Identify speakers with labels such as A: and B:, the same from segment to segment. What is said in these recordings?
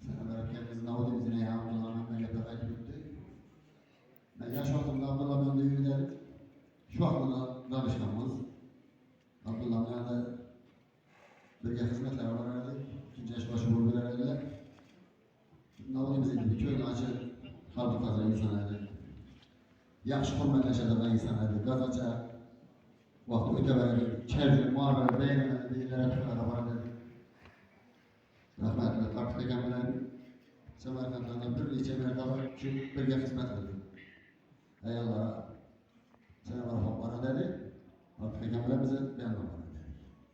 A: seneler kendimizin avudimizin ya Abdullah'ın melekler ayıp etti. Ben yaş vaktinde Abdullah'ın düğünü şu aklına danışmamız. Abdullah'ın yanında birge hizmetler var herhalde. İkinci yaş başı vurdular herhalde. Avudimizin bir köyün açı halkı fazla insan herhalde. Yaxşı hürmetleşen insan herhalde. Gazaca vakti öte verir. Çerci, muhabere, beğenmeli değillere tükara var herhalde. Rahmetli Tarık Egemen'in Semerkant'tan bir neçə mertaba şu birge hizmet edildi. Ey Allah'a sen bana dedi, Tarık Egemen'e bize beyan var dedi.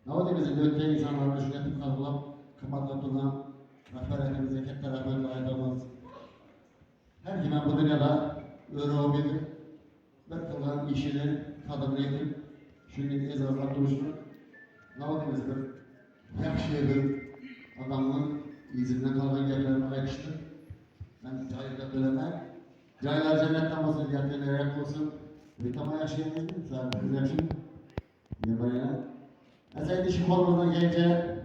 A: Navadi bizi dörtte insanlarla şu yapıp kazılam, kımatla tutan, rehberlerimize, kette rehberle aydamız. Her kime bu dünyada öğre bilir, bir kıldan işini, kadını edip, şimdi ezazlar duruşunu, navadi biz bir yaxşı bir adamın izinden kalan yerlerine ayrıştı. Ben cahilde bilemem. Cahiller cennetten olsun, yerlerine olsun. Bir tamam yaşayamayız mı? Sadece kız yaşayın. Yabayana. Esaydı işi kolumuzdan gelince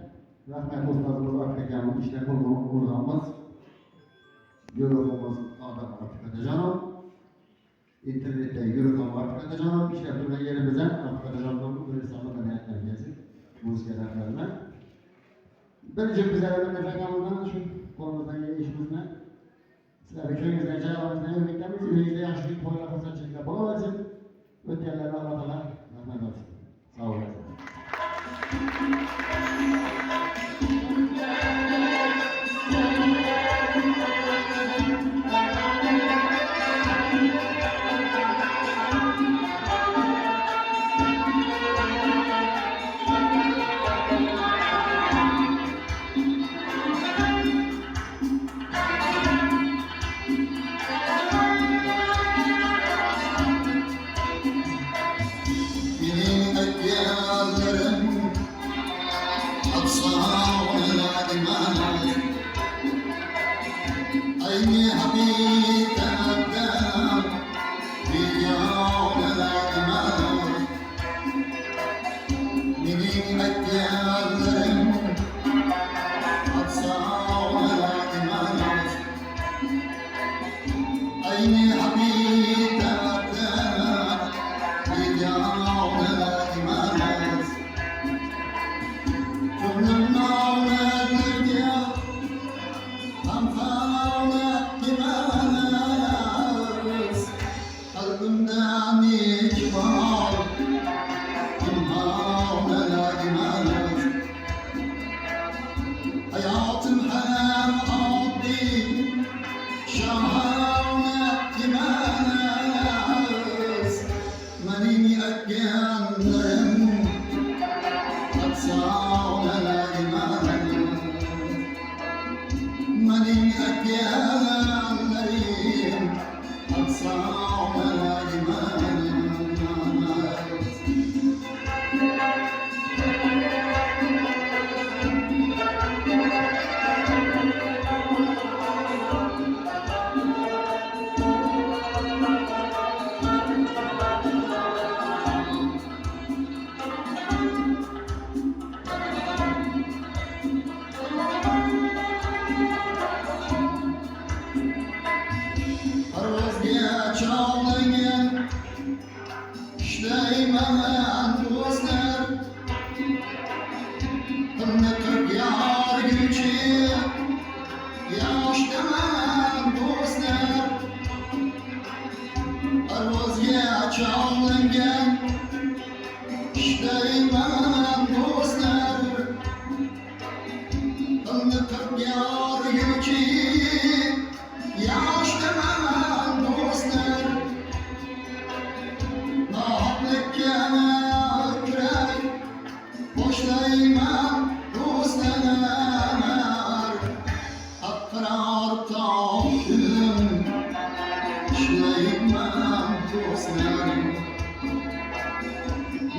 A: rahmet ustazımız Akbekan'ın işine kolumuz uğramaz. Yorulmamız adam artık edeceğim. İnternette yorulmam artık edeceğim. İşte burada yerimize artık edeceğim. Böyle sanat medeniyet merkezi. Müzik ederlerine. Böylece bize öyle nefekamızdan şu konumuzdan yeni işimiz ne? Sizler köyümüzden, cevabımızdan yürümeklerimiz, yüreğinizde yaşlıyıp boyuna fırsat şekilde bana versin. Öteyenlerine Allah'tan rahmet olsun. Sağ olun.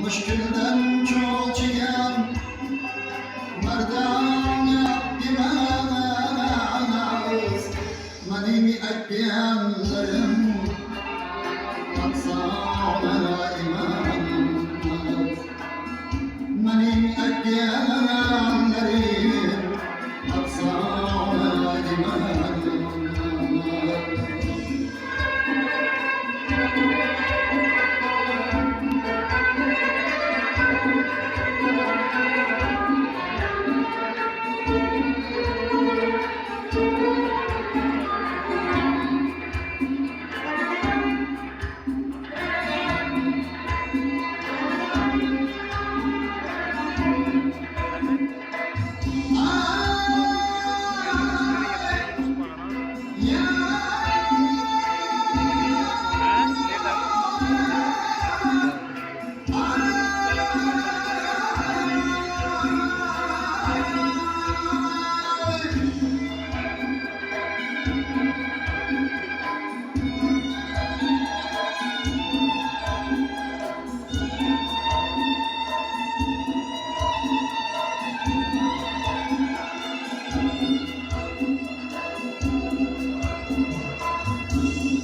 B: Müşkülden çok çiğen merdane gimenez Manimi ekleyenlerim aksana imanez Manimi ekleyenlerim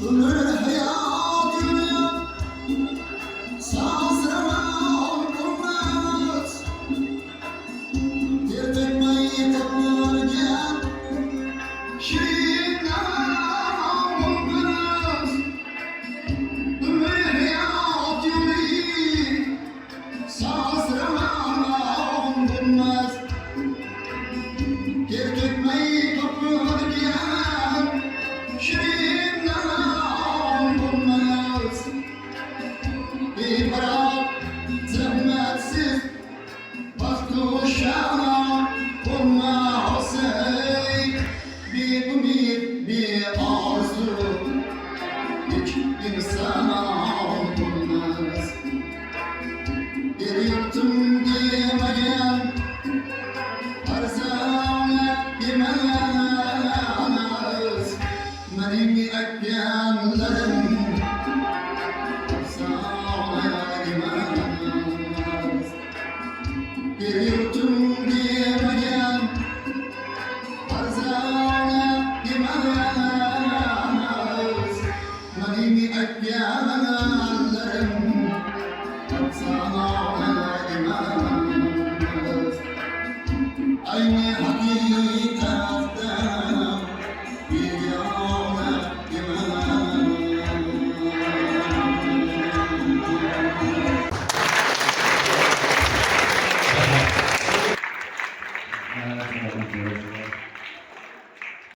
B: Ömür hayat yürüyor, sazıramam durmaz. Bir tekmeyi toplarken şirinler olmaz. Ömür hayat yürüyor, sazıramam durmaz. Bir tekmeyi toplarken şirinler olmaz. Bir bırak zahmetsiz baktı uşağına olmaz. Bir ümit, bir arzu hiç insana olmaz. Bir yurtum diyemeyem arzana demez. Benim ekranlarım sana demez. Bir yurtum diyemeyem arzana demez. Benim ekranlarım sana demez. Aynı hakikatte bir yana
A: Evet,